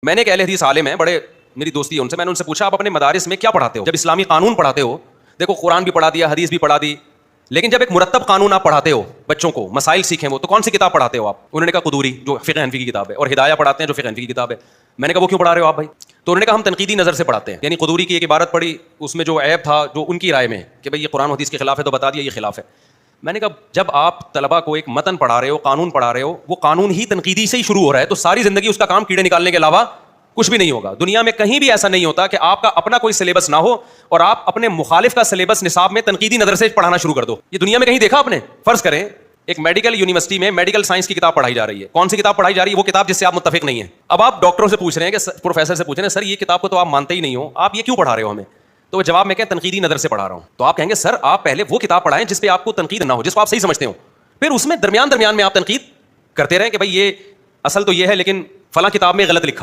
मैंने एक अहले हदीस आलिम है, बड़े मेरी दोस्ती है उनसे, मैंने उनसे पूछा आप अपने मदारिस में क्या पढ़ाते हो? जब इस्लामी कानून पढ़ाते हो, देखो कुरान भी पढ़ा दिया, हदीस भी पढ़ा दी, लेकिन जब एक मुरत्तब कानून आप पढ़ाते हो बच्चों को, मसाइल सीखें वो, तो कौन सी किताब पढ़ाते हो आप? उन्होंने कहा कुदूरी, जो फ़िक़्ह हनफ़ी की किताब है, और हिदाया पढ़ाते हैं जो फ़िक़्ह हनफ़ी की किताब है। मैंने कहा वो क्यों पढ़ा रहे हो आप भाई? तो उन्होंने कहा हम तनकीदी नज़र से पढ़ाते हैं। यानी कुदूरी की एक इबारत पढ़ी, उसमें जो ऐब था, जो उनकी राय में कि भाई ये कुरान हदीस के खिलाफ है, तो बता दिया ये खिलाफ है। मैंने कहा जब आप तलबा को एक मतन पढ़ा रहे हो, कानून पढ़ा रहे हो, वो कानून ही तनकीदी से ही शुरू हो रहा है, तो सारी जिंदगी उसका काम कीड़े निकालने के अलावा कुछ भी नहीं होगा। दुनिया में कहीं भी ऐसा नहीं होता कि आपका अपना कोई सिलेबस ना हो और आप अपने मुखालिफ का सिलेबस निसाब में तनकीदी नजर से पढ़ाना शुरू कर दो। ये दुनिया में कहीं देखा आपने? फर्ज करें एक मेडिकल यूनिवर्सिटी में मेडिकल साइंस की किताब पढ़ाई जा रही है, कौन सी किताब पढ़ाई जा रही है? वो किताब जिससे आप मुत्तफिक नहीं है। अब आप डॉक्टरों से पूछ रहे हैं कि प्रोफेसर से पूछ रहे हैं सर ये किताब को तो आप मानते ही नहीं हो, आप ये क्यों पढ़ा रहे हो हमें? तो वो जवाब में कहें तनकीदी नजर से पढ़ा रहा हूं। तो आप कहेंगे सर आप पहले वो किताब पढ़ाएं जिस पे आपको तनकीद ना हो, जिसको आप सही समझते हो, फिर उसमें दरमियान में आप तनकीद करते रहें कि भाई ये असल तो ये है लेकिन फला किताब में गलत लिखा